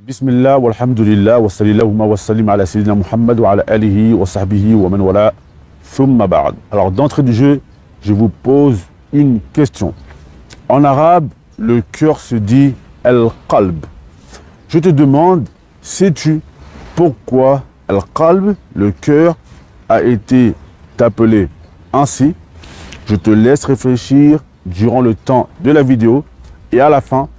Bismillah, walhamdulillah, wa sallallahu wa sallim ala sayyidina Muhammad wa ala alihi wa sahbihi wa man wala, thumma ba'd. Alors d'entrée du jeu, je vous pose une question. En arabe, le cœur se dit al-qalb. Je te demande, sais-tu pourquoi al-qalb, le cœur, a été appelé ainsi? Je te laisse réfléchir durant le temps de la vidéo et à la fin,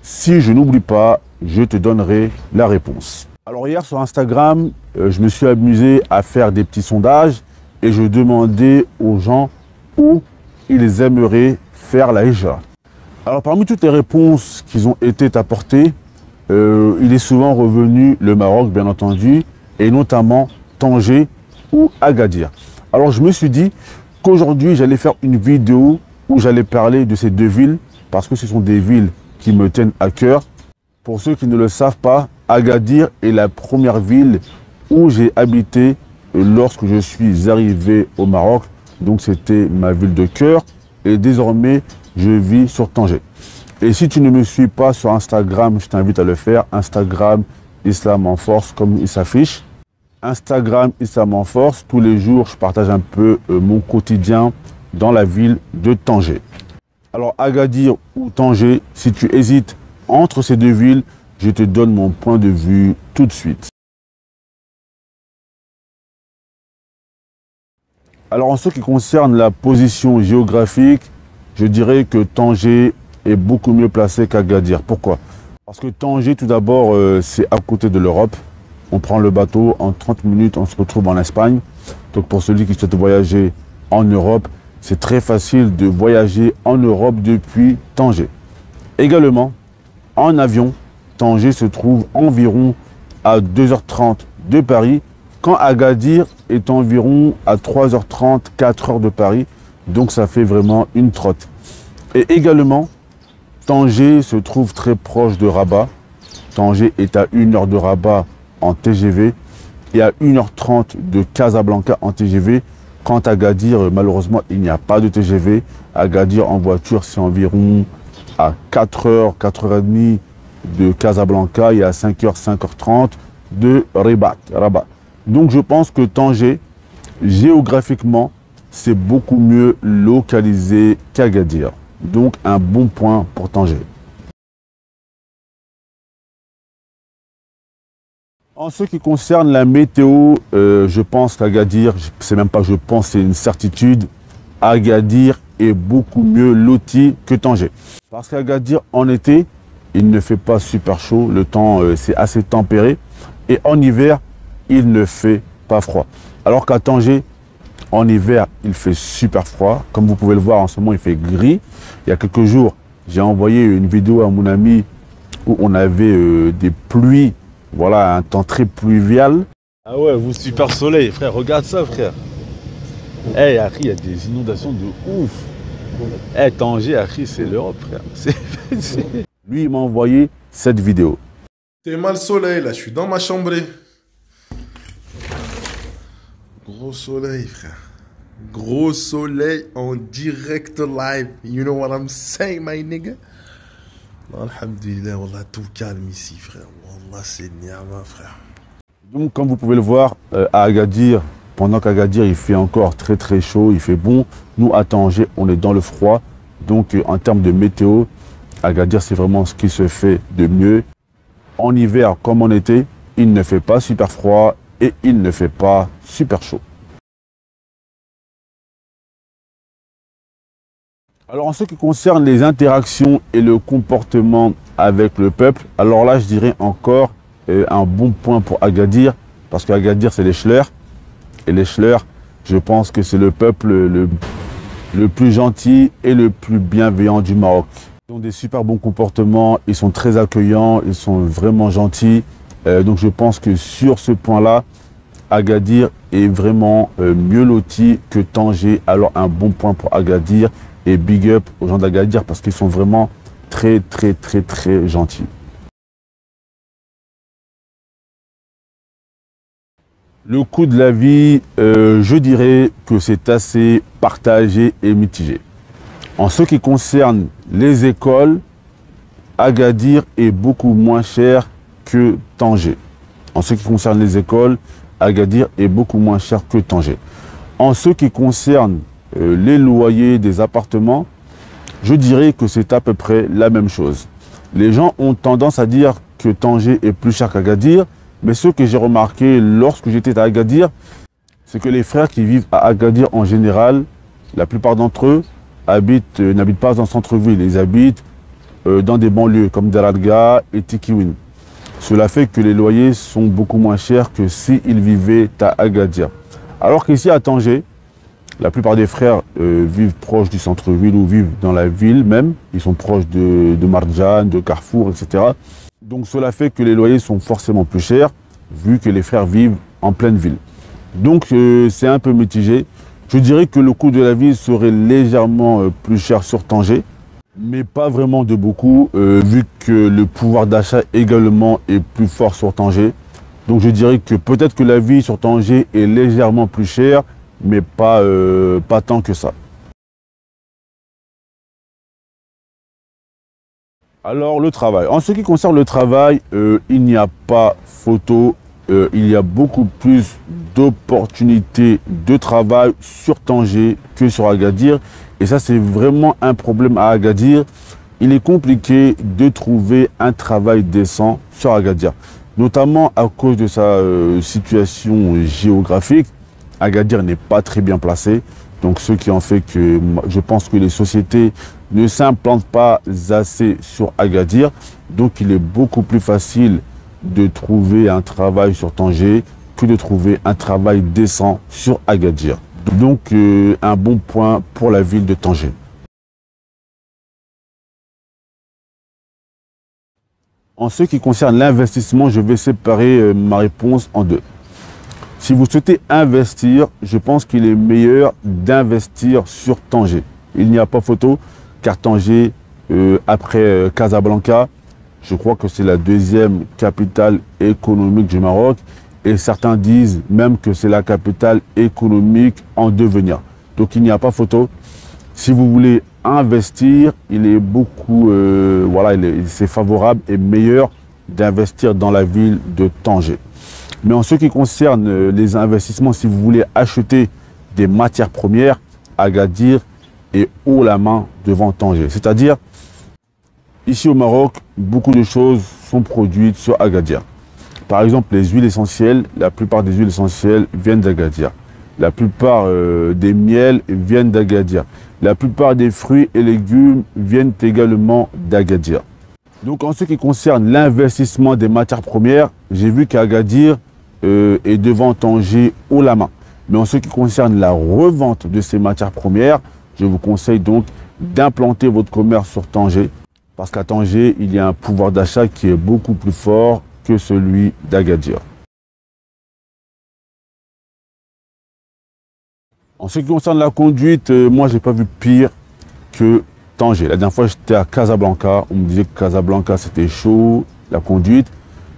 si je n'oublie pas, je te donnerai la réponse. Alors hier sur Instagram, je me suis amusé à faire des petits sondages et je demandais aux gens où ils aimeraient faire la hijra. Alors parmi toutes les réponses qui ont été apportées, il est souvent revenu le Maroc bien entendu et notamment Tanger ou Agadir. Alors je me suis dit qu'aujourd'hui j'allais faire une vidéo où j'allais parler de ces deux villes parce que ce sont des villes qui me tiennent à cœur. Pour ceux qui ne le savent pas, Agadir est la première ville où j'ai habité lorsque je suis arrivé au Maroc. Donc c'était ma ville de cœur et désormais je vis sur Tanger. Et si tu ne me suis pas sur Instagram, je t'invite à le faire. Instagram Islam en Force comme il s'affiche. Instagram Islam en Force, tous les jours je partage un peu mon quotidien dans la ville de Tanger. Alors Agadir ou Tanger, si tu hésites entre ces deux villes, je te donne mon point de vue tout de suite. Alors en ce qui concerne la position géographique, je dirais que Tanger est beaucoup mieux placé qu'Agadir. Pourquoi? Parce que Tanger, tout d'abord, c'est à côté de l'Europe. On prend le bateau, en 30 minutes, on se retrouve en Espagne. Donc pour celui qui souhaite voyager en Europe, c'est très facile de voyager en Europe depuis Tanger. Également, en avion, Tanger se trouve environ à 2h30 de Paris, quand Agadir est environ à 3h30, 4h de Paris. Donc ça fait vraiment une trotte. Et également, Tanger se trouve très proche de Rabat. Tanger est à 1 heure de Rabat en TGV et à 1h30 de Casablanca en TGV. Quant à Agadir, malheureusement, il n'y a pas de TGV. Agadir en voiture, c'est environ à 4h, 4h30 de Casablanca et à 5h, 5h30 de Rabat. Donc je pense que Tanger, géographiquement, c'est beaucoup mieux localisé qu'Agadir. Donc un bon point pour Tanger. En ce qui concerne la météo, je pense qu'Agadir, c'est même pas je pense, c'est une certitude, Agadir est beaucoup mieux loti que Tanger. Parce qu'Agadir, en été, il ne fait pas super chaud, le temps c'est assez tempéré. Et en hiver, il ne fait pas froid. Alors qu'à Tanger, en hiver, il fait super froid. Comme vous pouvez le voir, en ce moment, il fait gris. Il y a quelques jours, j'ai envoyé une vidéo à mon ami où on avait des pluies. Voilà, un temps très pluvial. Ah ouais, vous super soleil, frère. Regarde ça, frère. Eh, hey, il y a des inondations de ouf. Eh, hey, Tanger, Akhi, c'est l'Europe, frère. Lui, il m'a envoyé cette vidéo. C'est mal soleil, là. Je suis dans ma chambre. Gros soleil, frère. Gros soleil en direct live. You know what I'm saying, my nigga? Alhamdulillah, wallah, tout calme ici, frère. Wallah, c'est niama, frère. Donc, comme vous pouvez le voir, à Agadir, pendant qu'Agadir, il fait encore très très chaud, il fait bon. Nous, à Tanger, on est dans le froid. Donc, en termes de météo, Agadir, c'est vraiment ce qui se fait de mieux. En hiver, comme en été, il ne fait pas super froid et il ne fait pas super chaud. Alors en ce qui concerne les interactions et le comportement avec le peuple, alors là je dirais encore un bon point pour Agadir, parce qu'Agadir c'est les Schleurs, et les Schleurs, je pense que c'est le peuple le plus gentil et le plus bienveillant du Maroc. Ils ont des super bons comportements, ils sont très accueillants, ils sont vraiment gentils, donc je pense que sur ce point-là, Agadir est vraiment mieux loti que Tanger, alors un bon point pour Agadir. Et big up aux gens d'Agadir parce qu'ils sont vraiment très gentils. Le coût de la vie, je dirais que c'est assez partagé et mitigé. En ce qui concerne les écoles, Agadir est beaucoup moins cher que Tanger. En ce qui concerne les écoles, Agadir est beaucoup moins cher que Tanger. En ce qui concerne les loyers des appartements, je dirais que c'est à peu près la même chose. Les gens ont tendance à dire que Tanger est plus cher qu'Agadir, mais ce que j'ai remarqué lorsque j'étais à Agadir, c'est que les frères qui vivent à Agadir en général, la plupart d'entre eux n'habitent pas dans le centre-ville, ils habitent dans des banlieues comme Daradga et Tikiwin. Cela fait que les loyers sont beaucoup moins chers que s'ils vivaient à Agadir. Alors qu'ici à Tanger, la plupart des frères vivent proches du centre-ville ou vivent dans la ville même. Ils sont proches de Marjan, de Carrefour, etc. Donc cela fait que les loyers sont forcément plus chers vu que les frères vivent en pleine ville. Donc c'est un peu mitigé. Je dirais que le coût de la vie serait légèrement plus cher sur Tanger, mais pas vraiment de beaucoup vu que le pouvoir d'achat également est plus fort sur Tanger. Donc je dirais que peut-être que la vie sur Tanger est légèrement plus chère, mais pas tant que ça. Alors le travail. En ce qui concerne le travail, il n'y a pas photo. Il y a beaucoup plus d'opportunités de travail sur Tanger que sur Agadir. Et ça, c'est vraiment un problème à Agadir. Il est compliqué de trouver un travail décent sur Agadir, notamment à cause de sa situation géographique. Agadir n'est pas très bien placé. Donc, ce qui en fait que je pense que les sociétés ne s'implantent pas assez sur Agadir. Donc, il est beaucoup plus facile de trouver un travail sur Tanger que de trouver un travail décent sur Agadir. Donc, un bon point pour la ville de Tanger. En ce qui concerne l'investissement, je vais séparer ma réponse en deux. Si vous souhaitez investir, je pense qu'il est meilleur d'investir sur Tanger. Il n'y a pas photo, car Tanger, après Casablanca, je crois que c'est la deuxième capitale économique du Maroc. Et certains disent même que c'est la capitale économique en devenir. Donc il n'y a pas photo. Si vous voulez investir, il est beaucoup, c'est favorable et meilleur d'investir dans la ville de Tanger. Mais en ce qui concerne les investissements, si vous voulez acheter des matières premières, Agadir est haut la main devant Tanger. C'est-à-dire, ici au Maroc, beaucoup de choses sont produites sur Agadir. Par exemple, les huiles essentielles, la plupart des huiles essentielles viennent d'Agadir. La plupart des miels viennent d'Agadir. La plupart des fruits et légumes viennent également d'Agadir. Donc en ce qui concerne l'investissement des matières premières, j'ai vu qu'Agadir est devant Tanger haut la main. Mais en ce qui concerne la revente de ces matières premières, je vous conseille donc d'implanter votre commerce sur Tanger. Parce qu'à Tanger, il y a un pouvoir d'achat qui est beaucoup plus fort que celui d'Agadir. En ce qui concerne la conduite, moi, je n'ai pas vu pire que Tanger. La dernière fois, j'étais à Casablanca. On me disait que Casablanca, c'était chaud, la conduite.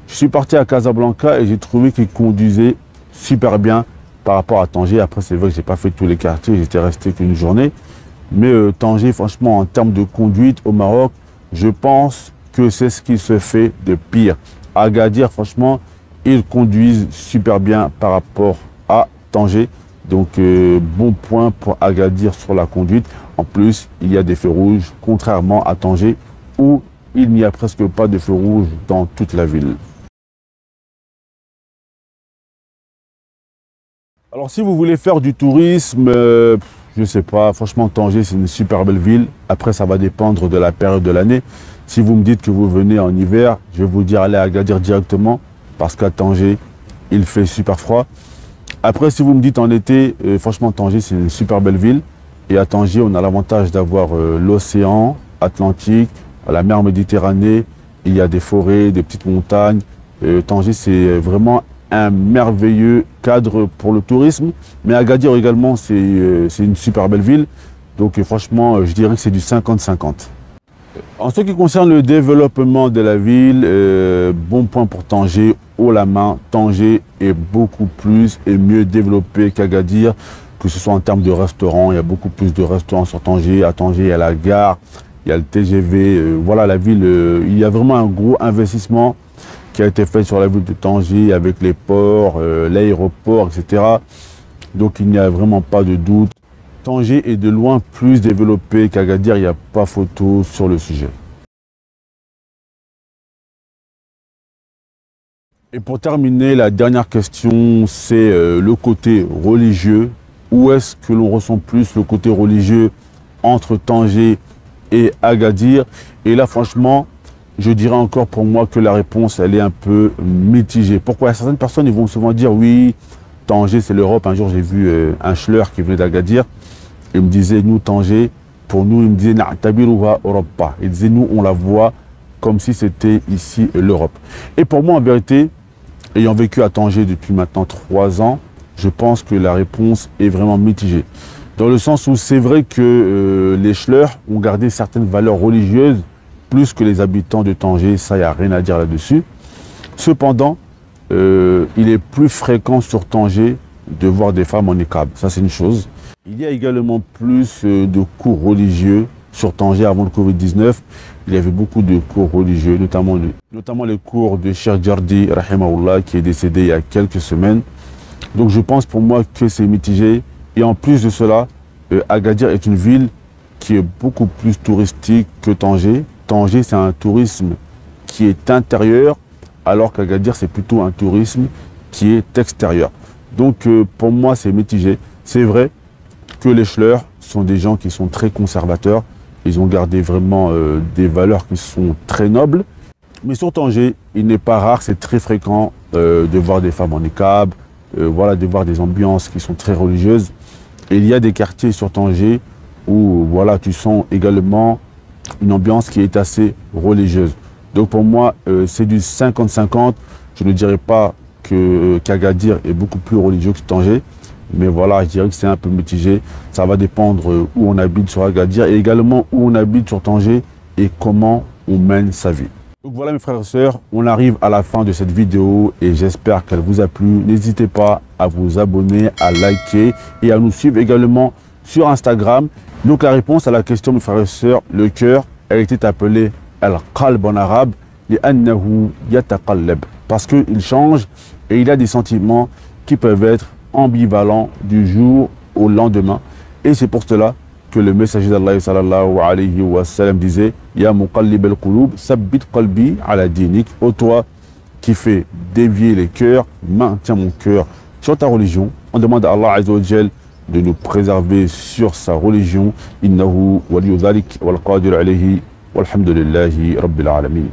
Je suis parti à Casablanca et j'ai trouvé qu'il conduisait super bien par rapport à Tanger. Après, c'est vrai que je n'ai pas fait tous les quartiers, j'étais resté qu'une journée. Mais Tanger, franchement, en termes de conduite au Maroc, je pense que c'est ce qui se fait de pire. À Agadir, franchement, ils conduisent super bien par rapport à Tanger. Donc, bon point pour Agadir sur la conduite. En plus, il y a des feux rouges, contrairement à Tanger, où il n'y a presque pas de feux rouges dans toute la ville. Alors, si vous voulez faire du tourisme, je ne sais pas, franchement, Tanger, c'est une super belle ville. Après, ça va dépendre de la période de l'année. Si vous me dites que vous venez en hiver, je vais vous dire allez à Agadir directement, parce qu'à Tanger, il fait super froid. Après, si vous me dites en été, franchement, Tanger, c'est une super belle ville. Et à Tanger, on a l'avantage d'avoir l'océan Atlantique, la mer Méditerranée. Il y a des forêts, des petites montagnes. Tanger, c'est vraiment un merveilleux cadre pour le tourisme. Mais Agadir également, c'est une super belle ville. Donc franchement, je dirais que c'est du 50-50. En ce qui concerne le développement de la ville, bon point pour Tanger, haut la main. Tanger est beaucoup plus et mieux développé qu'Agadir, que ce soit en termes de restaurants. Il y a beaucoup plus de restaurants sur Tanger. À Tanger, il y a la gare, il y a le TGV. Voilà, la ville, il y a vraiment un gros investissement. qui a été faite sur la ville de Tanger avec les ports, l'aéroport, etc. Donc il n'y a vraiment pas de doute. Tanger est de loin plus développé qu'Agadir, il n'y a pas photo sur le sujet. Et pour terminer, la dernière question, c'est le côté religieux. Où est-ce que l'on ressent plus le côté religieux entre Tanger et Agadir? Et là, franchement, je dirais encore pour moi que la réponse, elle est un peu mitigée. Pourquoi? Certaines personnes ils vont souvent dire, oui, Tanger, c'est l'Europe. Un jour, j'ai vu un schleur qui venait d'Agadir. Il me disait, nous, Tanger, pour nous, il me disait, Na'tabiruha Europa. Il disait, nous, on la voit comme si c'était ici l'Europe. Et pour moi, en vérité, ayant vécu à Tanger depuis maintenant 3 ans, je pense que la réponse est vraiment mitigée. Dans le sens où c'est vrai que les schleurs ont gardé certaines valeurs religieuses plus que les habitants de Tanger, ça, il n'y a rien à dire là-dessus. Cependant, il est plus fréquent sur Tanger de voir des femmes en niqab. Ça, c'est une chose. Il y a également plus de cours religieux sur Tanger avant le Covid-19. Il y avait beaucoup de cours religieux, notamment les cours de Cheikh Djardi, rahimahullah, qui est décédé il y a quelques semaines. Donc je pense pour moi que c'est mitigé. Et en plus de cela, Agadir est une ville qui est beaucoup plus touristique que Tanger. Tanger, c'est un tourisme qui est intérieur, alors qu'Agadir, c'est plutôt un tourisme qui est extérieur. Donc pour moi, c'est mitigé. C'est vrai que les schleurs sont des gens qui sont très conservateurs. Ils ont gardé vraiment des valeurs qui sont très nobles. Mais sur Tanger, il n'est pas rare, c'est très fréquent de voir des femmes en niqab, voilà, de voir des ambiances qui sont très religieuses. Et il y a des quartiers sur Tanger où voilà, tu sens également une ambiance qui est assez religieuse. Donc pour moi, c'est du 50-50. Je ne dirais pas qu'Agadir est beaucoup plus religieux que Tanger. Mais voilà, je dirais que c'est un peu mitigé. Ça va dépendre où on habite sur Agadir et également où on habite sur Tanger et comment on mène sa vie. Donc voilà mes frères et sœurs, on arrive à la fin de cette vidéo et j'espère qu'elle vous a plu. N'hésitez pas à vous abonner, à liker et à nous suivre également sur Instagram. Donc la réponse à la question mes frères et sœurs, le cœur, elle était appelée Al-Qalb en arabe, li'annahu yataqallab, parce qu'il change et il a des sentiments qui peuvent être ambivalent du jour au lendemain. Et c'est pour cela que le messager d'Allah sallallahu alayhi wa sallam disait Ya muqallib al-qulub, sabbit qalbi ala dinik. Ô toi qui fais dévier les cœurs, maintiens mon cœur sur ta religion. On demande à Allah azza wa jal de nous préserver sur sa religion. Innahu waliyu dhalik wal qadir alayhi walhamdulillahi rabbil alamin.